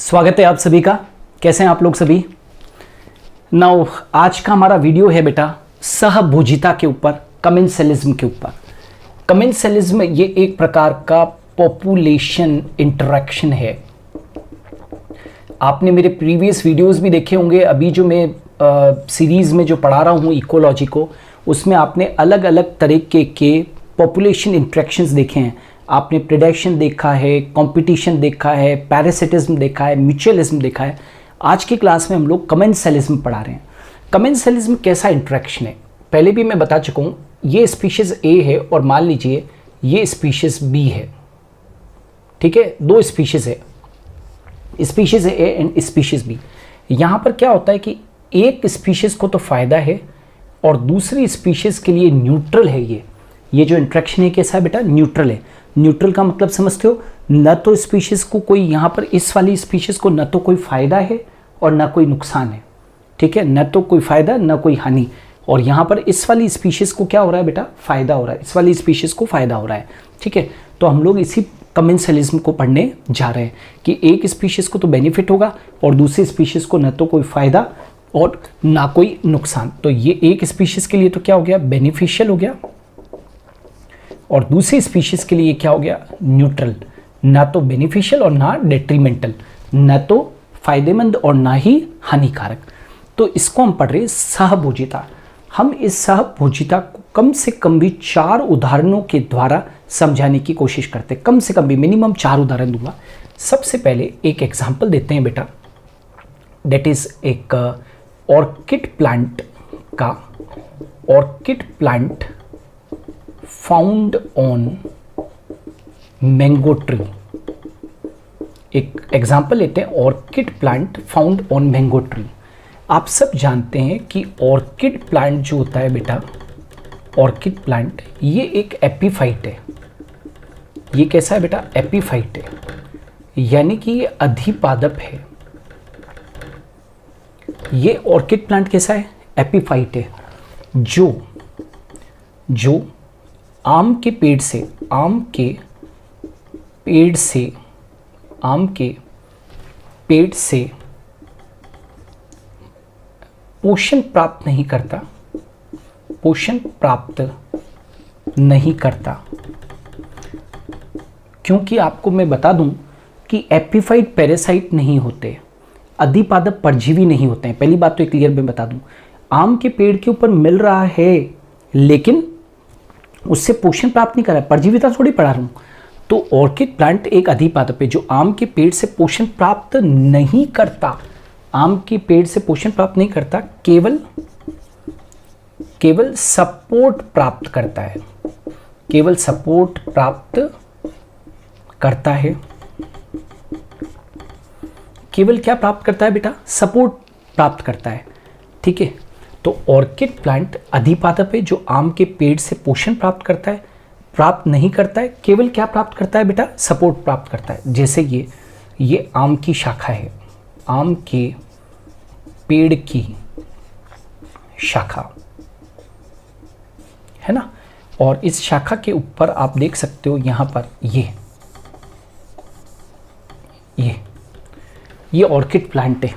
स्वागत है आप सभी का। कैसे हैं आप लोग सभी। नाउ आज का हमारा वीडियो है बेटा सहभोजिता के ऊपर, कमेंसलिज्म के ऊपर। कमेंसलिज्म ये एक प्रकार का पॉपुलेशन इंटरेक्शन है। आपने मेरे प्रीवियस वीडियोस भी देखे होंगे। अभी जो मैं सीरीज़ में जो पढ़ा रहा हूँ इकोलॉजी को, उसमें आपने अलग अलग तरीके के पॉपुलेशन इंटरेक्शंस देखे हैं। आपने प्रेडेशन देखा है, कंपटीशन देखा है, पैरासिटिज्म देखा है, म्यूचुअलिज्म देखा है। आज की क्लास में हम लोग कमेंसलिज्म पढ़ा रहे हैं। कमेंसलिज्म कैसा इंटरेक्शन है पहले भी मैं बता चुका हूँ। ये स्पीशीज़ ए है और मान लीजिए ये स्पीशीज़ बी है, ठीक है। दो स्पीशीज़ है, species A and species B. यहाँ पर क्या होता है कि एक स्पीशीज़ को तो फ़ायदा है और दूसरी स्पीशीज़ के लिए न्यूट्रल है। ये जो इंटरेक्शन है कैसा है बेटा, न्यूट्रल है। न्यूट्रल का मतलब समझते हो, न तो स्पीशीज़ को कोई, यहाँ पर इस वाली स्पीशीज़ को न तो कोई फ़ायदा है और न कोई नुकसान है, ठीक है। न तो कोई फ़ायदा न कोई हानि। और यहाँ पर इस वाली स्पीशीज़ को क्या हो रहा है बेटा, फ़ायदा हो रहा है। इस वाली स्पीशीज़ को फ़ायदा हो रहा है, ठीक है। तो हम लोग इसी कमेंसलिज्म को पढ़ने जा रहे हैं कि एक स्पीशीज़ को तो बेनिफिट होगा और दूसरी स्पीशीज़ को न तो कोई फ़ायदा और ना कोई नुकसान। तो ये एक स्पीशीज़ के लिए तो क्या हो गया, बेनिफिशियल हो गया, और दूसरी स्पीशीज़ के लिए क्या हो गया, न्यूट्रल। ना तो बेनिफिशियल और ना डेट्रीमेंटल, ना तो फायदेमंद और ना ही हानिकारक। तो इसको हम पढ़ रहे हैं सहभोजिता। हम इस सहभोजिता को कम से कम भी 4 उदाहरणों के द्वारा समझाने की कोशिश करते हैं। कम से कम भी मिनिमम 4 उदाहरण दूंगा। सबसे पहले एक एग्जाम्पल देते हैं बेटा, डेट इज एक ऑर्किड प्लांट का, orchid plant found on mango tree. एक एग्जाम्पल लेते हैं, orchid plant found on mango tree. आप सब जानते हैं कि ऑर्किड प्लांट जो होता है बेटा, ऑर्किड प्लांट ये एक एपीफाइट है। ये कैसा है बेटा, एपीफाइट है, यानी कि ये अधिपादप है। ये ऑर्किड प्लांट कैसा है, एपीफाइट है, जो आम के पेड़ से, आम के पेड़ से पोषण प्राप्त नहीं करता, क्योंकि आपको मैं बता दूं कि एपीफाइट पैरासाइट नहीं होते, अधिपादप परजीवी नहीं होते हैं। पहली बात तो क्लियर मैं बता दूं, आम के पेड़ के ऊपर मिल रहा है लेकिन उससे पोषण प्राप्त नहीं कर रहा है, परजीविता थोड़ी पढ़ा रहा हूं। तो ऑर्किड प्लांट एक अधिपादप है जो आम के पेड़ से पोषण प्राप्त नहीं करता, आम के पेड़ से पोषण प्राप्त नहीं करता, केवल सपोर्ट प्राप्त करता है, केवल सपोर्ट प्राप्त करता है। केवल क्या प्राप्त करता है बेटा, सपोर्ट प्राप्त करता है, ठीक है। तो ऑर्किड प्लांट अधिपादप है जो आम के पेड़ से पोषण प्राप्त करता है, प्राप्त नहीं करता है, केवल क्या प्राप्त करता है बेटा, सपोर्ट प्राप्त करता है। जैसे ये आम की शाखा है, आम के पेड़ की शाखा है ना, और इस शाखा के ऊपर आप देख सकते हो यहाँ पर ये ऑर्किड प्लांट है,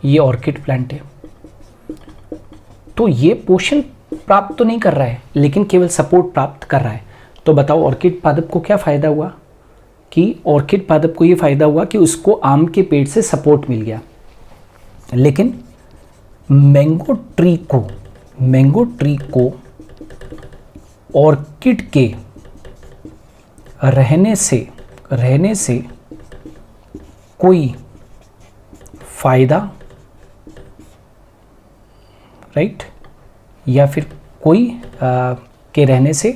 ये ऑर्किड प्लांट है। तो ये पोषण प्राप्त तो नहीं कर रहा है लेकिन केवल सपोर्ट प्राप्त कर रहा है। तो बताओ ऑर्किड पादप को क्या फायदा हुआ, कि ऑर्किड पादप को ये फायदा हुआ कि उसको आम के पेड़ से सपोर्ट मिल गया, लेकिन मैंगो ट्री को ऑर्किड के रहने से कोई फायदा, राइट, या फिर कोई के रहने से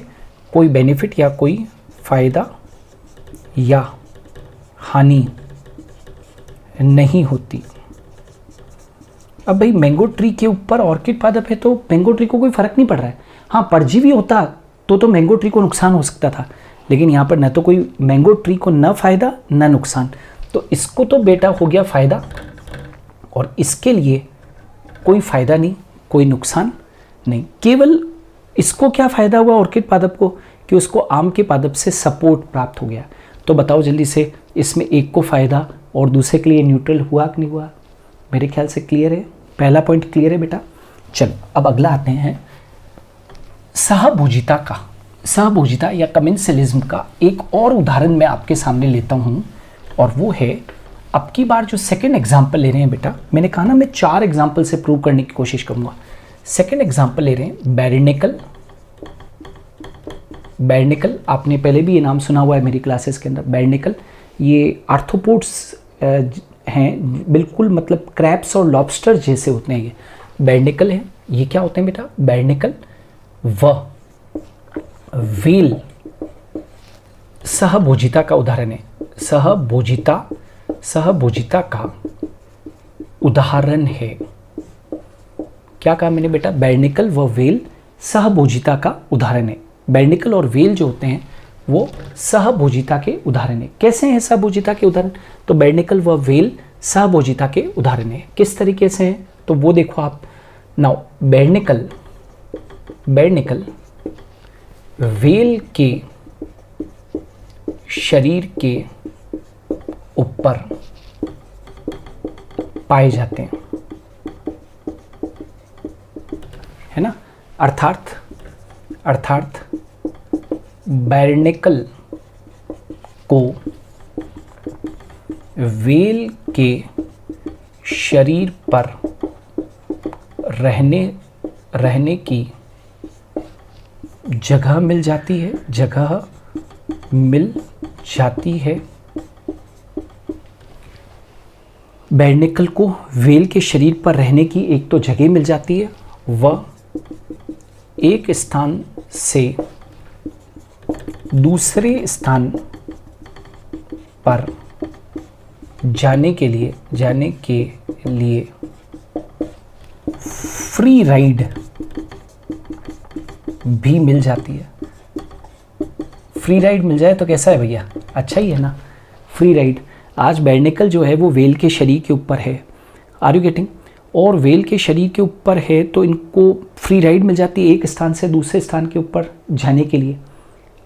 कोई बेनिफिट या कोई फायदा या हानि नहीं होती। अब भाई मैंगो ट्री के ऊपर ऑर्किड पादप है तो मैंगो ट्री को कोई फर्क नहीं पड़ रहा है। हाँ, परजीवी होता तो मैंगो ट्री को नुकसान हो सकता था, लेकिन यहाँ पर न तो कोई मैंगो ट्री को न फायदा न नुकसान। तो इसको तो बेटा हो गया फायदा और इसके लिए कोई फायदा नहीं, कोई नुकसान नहीं। केवल इसको क्या फायदा हुआ ऑर्किड पादप को, कि उसको आम के पादप से सपोर्ट प्राप्त हो गया। तो बताओ जल्दी से, इसमें एक को फ़ायदा और दूसरे के लिए न्यूट्रल हुआ कि नहीं हुआ? मेरे ख्याल से क्लियर है, पहला पॉइंट क्लियर है बेटा। चलो अब अगला आते हैं सहभोजिता का। सहभोजिता या कमेंसलिज्म का एक और उदाहरण मैं आपके सामने लेता हूँ, और वो है अब की बार जो सेकंड एग्जाम्पल ले रहे हैं बेटा, मैंने कहा ना मैं 4 एग्जाम्पल से प्रूव करने की कोशिश करूँगा। सेकंड एग्जाम्पल ले रहे हैं बैरनेकल। बैरनेकल आपने पहले भी ये नाम सुना हुआ है मेरी क्लासेस के अंदर। बैरनेकल ये आर्थ्रोपोड्स हैं, बिल्कुल मतलब क्रैब्स और लॉबस्टर जैसे होते हैं ये। बैरनेकल है, ये क्या होते हैं बेटा? बैरनेकल व व्हेल सहभोजिता का उदाहरण है। सहभोजिता का उदाहरण है। क्या कहा मैंने बेटा? बैरनेकल व व्हेल सहभोजिता का उदाहरण है। बैरनेकल और व्हेल जो होते हैं वो सहभोजिता के उदाहरण है। कैसे हैं सहभोजिता के उदाहरण? तो बैरनेकल व व्हेल सहभोजिता के उदाहरण है। किस तरीके से हैं तो वो देखो आप। नाउ बैरनेकल व्हेल के शरीर के ऊपर पाए जाते हैं, है ना। अर्थात बैरनेकल को व्हेल के शरीर पर रहने की जगह मिल जाती है। बैरनेकल को व्हेल के शरीर पर रहने की एक तो जगह मिल जाती है, वह एक स्थान से दूसरे स्थान पर जाने के लिए फ्री राइड भी मिल जाती है। फ्री राइड मिल जाए तो कैसा है भैया? अच्छा ही है ना। फ्री राइड, आज बैरनेकल जो है वो व्हेल के शरीर के ऊपर है, आर यू गेटिंग? और व्हेल के शरीर के ऊपर है तो इनको फ्री राइड मिल जाती है एक स्थान से दूसरे स्थान के ऊपर जाने के लिए,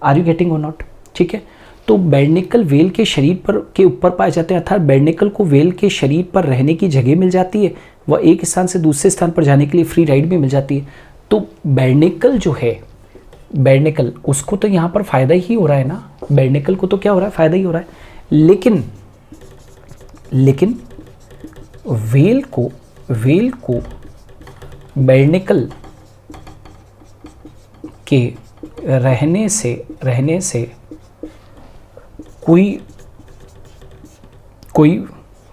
आर यू गेटिंग और नॉट? ठीक है, तो बैरनेकल व्हेल के शरीर के ऊपर पाए जाते हैं, अर्थात बैरनेकल को व्हेल के शरीर पर रहने की जगह मिल जाती है, वह एक स्थान से दूसरे स्थान पर जाने के लिए फ्री राइड भी मिल जाती है। तो बैरनेकल जो है, बैरनेकल उसको तो यहाँ पर फ़ायदा ही हो रहा है ना, बैरनेकल को तो क्या हो रहा है? फ़ायदा ही हो रहा है। लेकिन व्हेल को बैरनेकल के रहने से कोई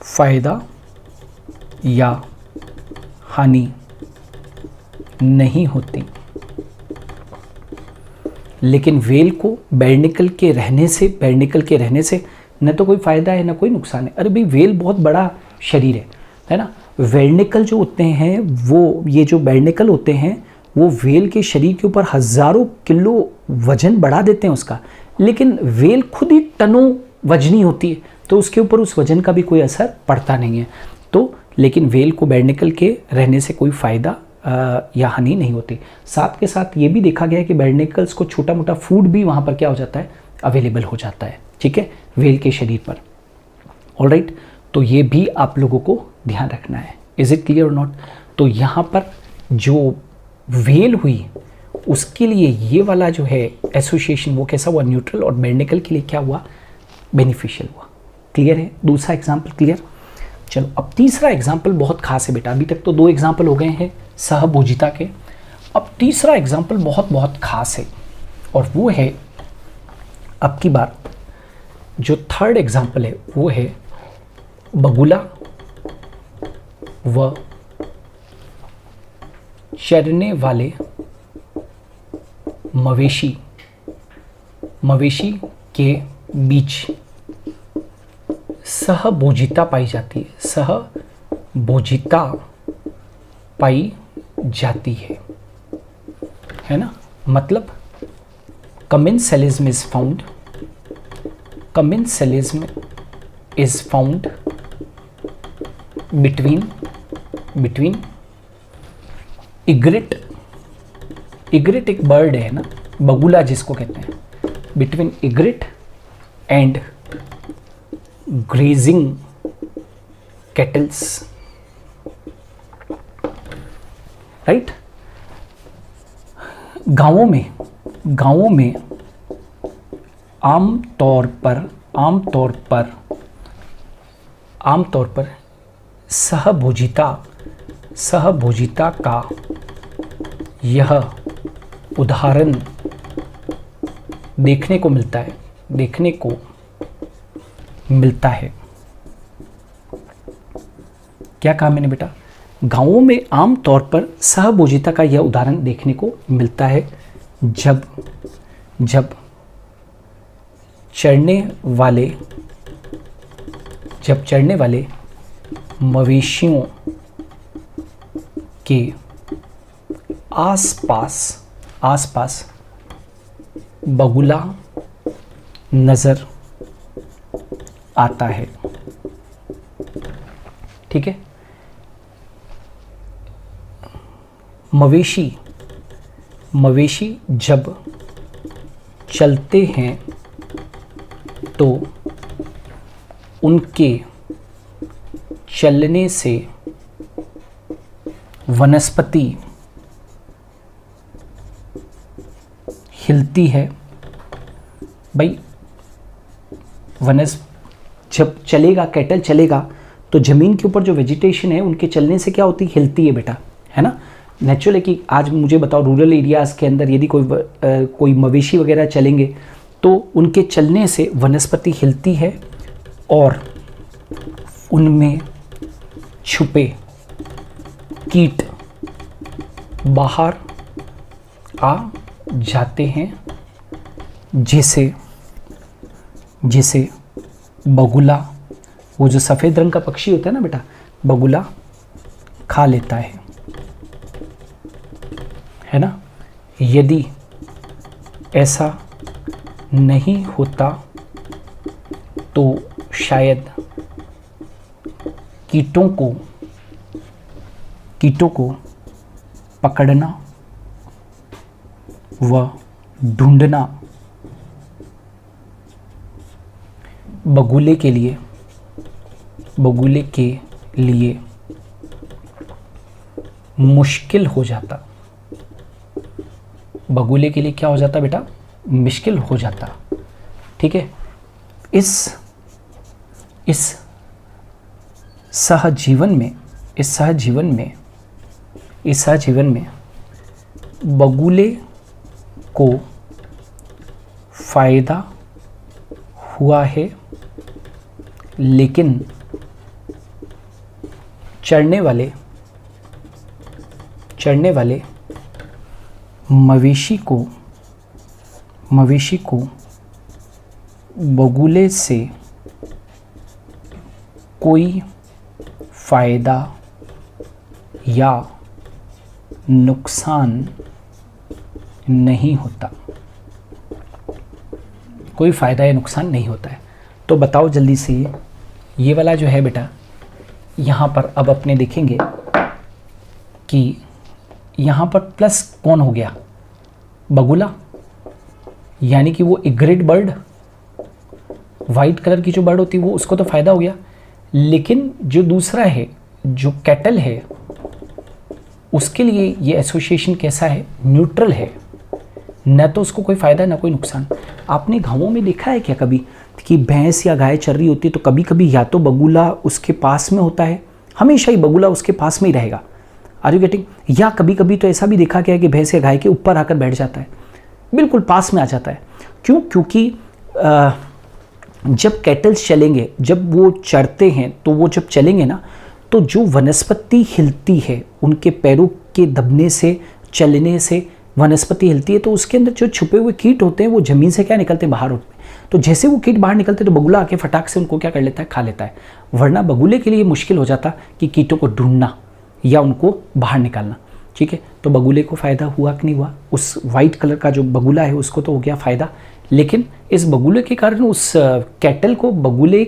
फ़ायदा या हानि नहीं होती। लेकिन व्हेल को बैरनेकल के रहने से न तो कोई फ़ायदा है न कोई नुकसान है। अरे भाई व्हेल बहुत बड़ा शरीर है ना। बैरनेकल जो होते हैं वो, ये जो बैरनेकल होते हैं वो व्हेल के शरीर के ऊपर हज़ारों किलो वजन बढ़ा देते हैं उसका, लेकिन व्हेल खुद ही टनों वजनी होती है तो उसके ऊपर उस वजन का भी कोई असर पड़ता नहीं है। तो लेकिन व्हेल को बैरनेकल के रहने से कोई फ़ायदा या हानि नहीं होती। साथ के साथ ये भी देखा गया है कि बैरनेकल्स को छोटा मोटा फूड भी वहाँ पर क्या हो जाता है? अवेलेबल हो जाता है। ठीक है, व्हेल के शरीर पर। ऑलराइट, तो ये भी आप लोगों को ध्यान रखना है। इज इट क्लियर और नॉट? तो यहाँ पर जो व्हेल हुई उसके लिए ये वाला जो है एसोसिएशन वो कैसा हुआ? न्यूट्रल। और बैरनेकल के लिए क्या हुआ? बेनिफिशियल हुआ। क्लियर है? दूसरा एग्जाम्पल क्लियर। चलो अब तीसरा एग्जाम्पल बहुत खास है बेटा। अभी तक तो 2 एग्जाम्पल हो गए हैं सहभोजिता के, अब तीसरा एग्जाम्पल बहुत खास है, और वो है अब की बार जो थर्ड एग्जाम्पल है वो है बगुला व चरने वाले मवेशी के बीच सहभोजिता पाई जाती है। सहभोजिता पाई जाती है ना। मतलब commensalism is found between egret एक बर्ड है ना, बगुला जिसको कहते हैं, between egret and grazing kettles, right. गांवों में आमतौर पर सहभोजिता का यह उदाहरण देखने को मिलता है। क्या कहा मैंने बेटा? गांवों में आमतौर पर सहभोजिता का यह उदाहरण देखने को मिलता है जब चरने वाले मवेशियों के आसपास बगुला नजर आता है। ठीक है। मवेशी जब चलते हैं तो उनके चलने से वनस्पति हिलती है। भाई जब चलेगा, कैटल चलेगा तो ज़मीन के ऊपर जो वेजिटेशन है उनके चलने से क्या होती है? हिलती है बेटा, है ना। नेचुरल है कि आज मुझे बताओ रूरल एरियाज़ के अंदर यदि कोई मवेशी वगैरह चलेंगे तो उनके चलने से वनस्पति हिलती है और उनमें छुपे कीट बाहर आ जाते हैं, जैसे बगुला, वो जो सफ़ेद रंग का पक्षी होता है ना बेटा, बगुला खा लेता है ना। यदि ऐसा नहीं होता तो शायद कीटों को पकड़ना व ढूंढना बगुले के लिए मुश्किल हो जाता। बगुले के लिए क्या हो जाता बेटा? मुश्किल हो जाता। ठीक है। इस सहजीवन में बगुले को फायदा हुआ है, लेकिन चढ़ने वाले मवेशी को बगुले से कोई फायदा या नुकसान नहीं होता। कोई फ़ायदा या नुकसान नहीं होता है। तो बताओ जल्दी से, ये वाला जो है बेटा, यहाँ पर अब अपने देखेंगे कि यहाँ पर प्लस कौन हो गया? बगुला, यानी कि वो एग्रेट बर्ड, वाइट कलर की जो बर्ड होती है वो, उसको तो फ़ायदा हो गया। लेकिन जो दूसरा है, जो कैटल है, उसके लिए ये एसोसिएशन कैसा है? न्यूट्रल है। न तो उसको कोई फ़ायदा ना कोई नुकसान। आपने गाँवों में देखा है क्या कभी कि भैंस या गाय चल रही होती है तो कभी कभी या तो बगुला उसके पास में होता है, हमेशा ही बगुला उसके पास में ही रहेगा। Are you getting? या कभी कभी तो ऐसा भी देखा गया है कि भैंस या गाय के ऊपर आकर बैठ जाता है, बिल्कुल पास में आ जाता है। क्यों? क्योंकि जब कैटल्स चलेंगे, जब वो चढ़ते हैं, तो वो जब चलेंगे ना, तो जो वनस्पति हिलती है, उनके पैरों के दबने से, चलने से वनस्पति हिलती है, तो उसके अंदर जो छुपे हुए कीट होते हैं वो ज़मीन से क्या निकलते हैं? बाहर होते हैं। तो जैसे वो कीट बाहर निकलते हैं तो बगुला आके फटाक से उनको क्या कर लेता है? खा लेता है। वरना बगुले के लिए मुश्किल हो जाता कि कीटों को ढूंढना या उनको बाहर निकालना। ठीक है। तो बगुले को फ़ायदा हुआ कि नहीं हुआ? उस वाइट कलर का जो बगुला है उसको तो हो गया फ़ायदा, लेकिन इस बगुले के कारण उस कैटल को बगुले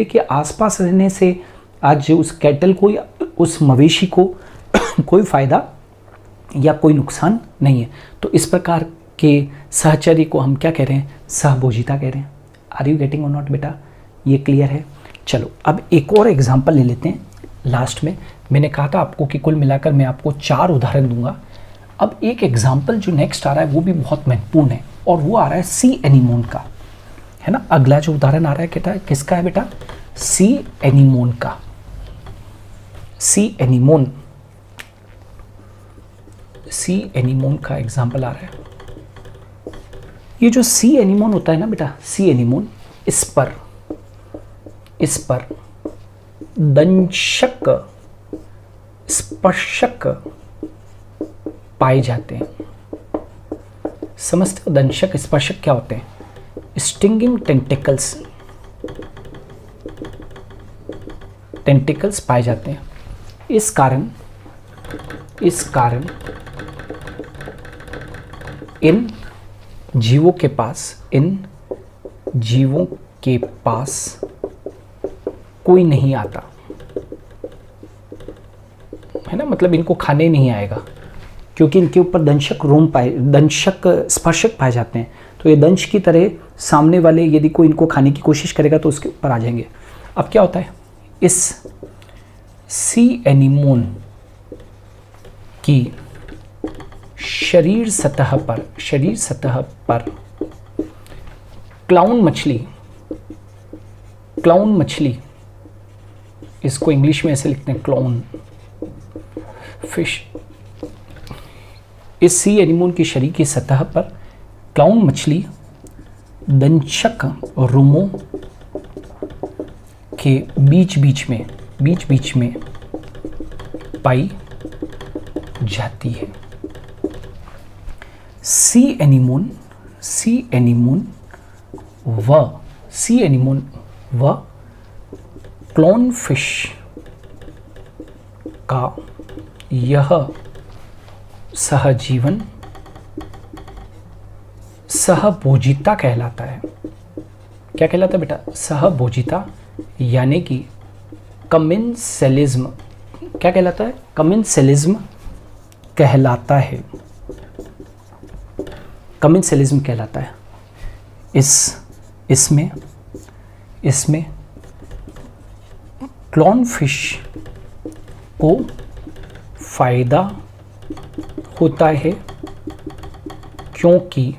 के आसपास रहने से आज उस कैटल को, उस मवेशी को कोई फ़ायदा या कोई नुकसान नहीं है। तो इस प्रकार के सहचर्य को हम क्या कह रहे हैं? सहभोजिता कह रहे हैं। आर यू गेटिंग और नॉट बेटा? ये क्लियर है। चलो अब एक और एग्जांपल ले लेते हैं लास्ट में। मैंने कहा था आपको कि कुल मिलाकर मैं आपको 4 उदाहरण दूंगा। अब एक एग्जांपल जो नेक्स्ट आ रहा है वो भी बहुत महत्वपूर्ण है, और वो आ रहा है सी एनीमोन का, है ना। अगला जो उदाहरण आ रहा है कहता है किसका है बेटा, सी एनीमोन का। सी एनीमोन, सी एनीमोन का एग्जांपल आ रहा है। ये जो सी एनीमोन होता है ना बेटा, सी एनीमोन, इस पर दंशक स्पर्शक पाए जाते हैं। समझते हो दंशक स्पर्शक क्या होते हैं? स्टिंगिंग टेंटिकल्स पाए जाते हैं। इस कारण इन जीवों के पास कोई नहीं आता, है ना। मतलब इनको खाने नहीं आएगा क्योंकि इनके ऊपर दंशक स्पर्शक पाए जाते हैं। तो ये दंश की तरह सामने वाले यदि कोई इनको खाने की कोशिश करेगा तो उसके ऊपर आ जाएंगे। अब क्या होता है, इस सी एनीमोन की शरीर सतह पर क्लाउन मछली, इसको इंग्लिश में ऐसे लिखते हैं क्लाउन फिश। इस सी एनीमोन की शरीर की सतह पर क्लाउन मछली दंशक रुमों के बीच बीच में पाई जाती है। सी एनीमोन व क्लाउन फिश का यह सहजीवन सहभोजिता कहलाता है। क्या कहलाता है बेटा? सहभोजिता, यानी कि कमेंसेलिज्म। क्या कहलाता है? कमेंसेलिज्म कहलाता है। कमेंसेलिज्म कहलाता है। इसमें क्लाउन फिश को फायदा होता है क्योंकि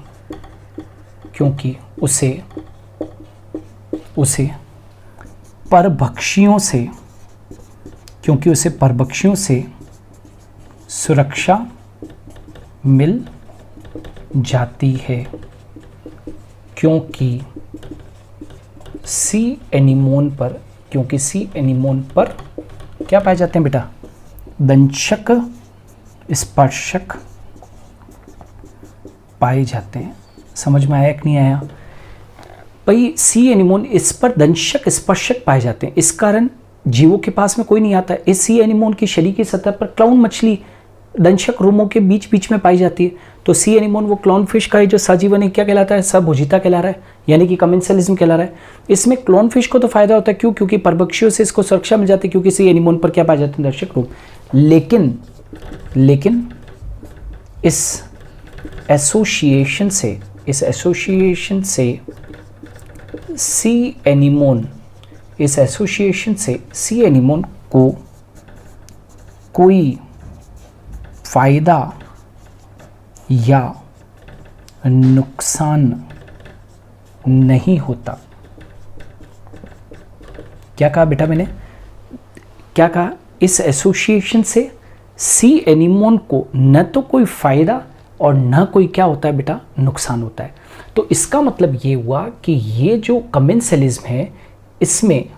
उसे परभक्षियों से सुरक्षा मिल जाती है। क्योंकि सी एनीमोन पर क्या पाए जाते हैं बेटा? दंशक स्पर्शक पाए जाते हैं। समझ में आया कि नहीं आया भाई? सी एनीमोन, इस पर दंशक स्पर्शक पाए जाते हैं, इस कारण जीवों के पास में कोई नहीं आता है। इस सी एनीमोन की शरीर की सतह पर क्लाउन मछली दंशक रोमों के बीच में पाई जाती है। तो सी एनीमोन वो क्लाउन फिश का जो सजीवन है क्या कहलाता है? सहभोजिता कहला रहा है, यानी कि कमेंसेलिज्म कहला रहा है। इसमें क्लाउन फिश को तो फायदा होता है, क्यों? क्योंकि परभक्षियों से इसको सुरक्षा मिल जाती है, क्योंकि सी एनीमोन पर क्या पाए जाते हैं? दंशक रोम। लेकिन इस एसोसिएशन से सी एनीमोन को कोई फायदा या नुकसान नहीं होता। क्या कहा बेटा मैंने? क्या कहा? इस एसोसिएशन से सी एनीमोन को न तो कोई फायदा और न कोई क्या होता है बेटा? नुकसान होता है। तो इसका मतलब ये हुआ कि ये जो कमेंसेलिज्म है इसमें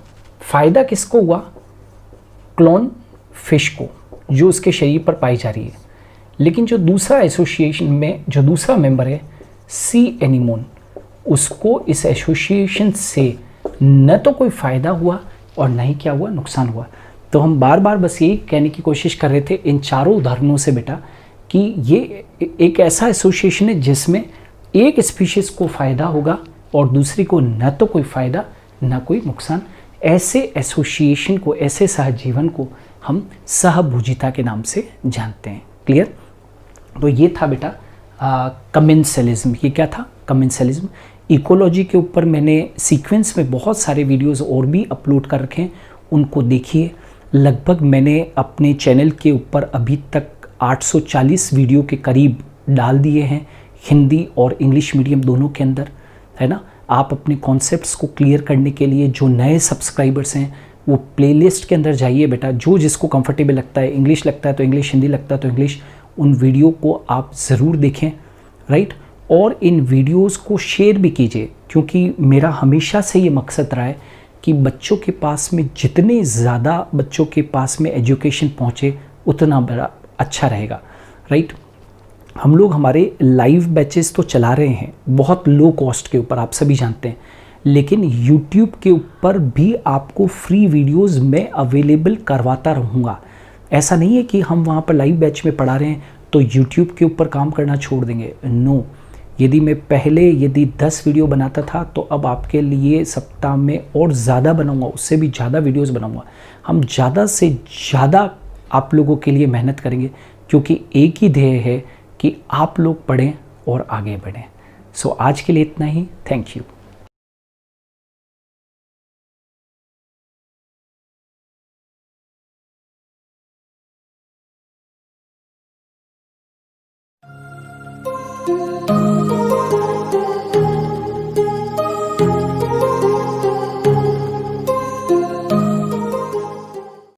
फायदा किसको हुआ? क्लाउन फिश को, जो उसके शरीर पर पाई जा रही है। लेकिन जो दूसरा एसोसिएशन में जो दूसरा मेंबर है सी एनीमोन, उसको इस एसोसिएशन से न तो कोई फायदा हुआ और न ही क्या हुआ? नुकसान हुआ। तो हम बार बार बस यही कहने की कोशिश कर रहे थे इन चारों उदाहरणों से बेटा कि ये एक ऐसा एसोसिएशन है जिसमें एक स्पीशीज को फायदा होगा और दूसरी को न तो कोई फायदा न कोई नुकसान। ऐसे एसोसिएशन को, ऐसे सहजीवन को हम सहभोजिता के नाम से जानते हैं। क्लियर? तो ये था बेटा कमेंसेलिज्म। ये क्या था? कमेंसेलिज्म। इकोलॉजी के ऊपर मैंने सीक्वेंस में बहुत सारे वीडियोस और भी अपलोड कर रखे हैं, उनको देखिए। लगभग मैंने अपने चैनल के ऊपर अभी तक 840 वीडियो के करीब डाल दिए हैं, हिंदी और इंग्लिश मीडियम दोनों के अंदर, है ना। आप अपने कॉन्सेप्ट्स को क्लियर करने के लिए जो नए सब्सक्राइबर्स हैं वो प्लेलिस्ट के अंदर जाइए बेटा, जो जिसको कंफर्टेबल लगता है, इंग्लिश लगता है तो इंग्लिश, हिंदी लगता है तो इंग्लिश, उन वीडियो को आप ज़रूर देखें, राइट। और इन वीडियोस को शेयर भी कीजिए, क्योंकि मेरा हमेशा से ये मकसद रहा है कि बच्चों के पास में जितने ज़्यादा बच्चों के पास में एजुकेशन पहुँचे उतना बड़ा अच्छा रहेगा, राइट। हम लोग हमारे लाइव बैचेस तो चला रहे हैं बहुत लो कॉस्ट के ऊपर, आप सभी जानते हैं, लेकिन यूट्यूब के ऊपर भी आपको फ्री वीडियोस मैं अवेलेबल करवाता रहूँगा। ऐसा नहीं है कि हम वहाँ पर लाइव बैच में पढ़ा रहे हैं तो यूट्यूब के ऊपर काम करना छोड़ देंगे, नो। यदि मैं पहले 10 वीडियो बनाता था तो अब आपके लिए सप्ताह में और ज़्यादा बनाऊँगा, उससे भी ज़्यादा वीडियोज़ बनाऊँगा। हम ज़्यादा से ज़्यादा आप लोगों के लिए मेहनत करेंगे, क्योंकि एक ही ध्येय है कि आप लोग पढ़ें और आगे बढ़ें। सो आज के लिए इतना ही, थैंक यू।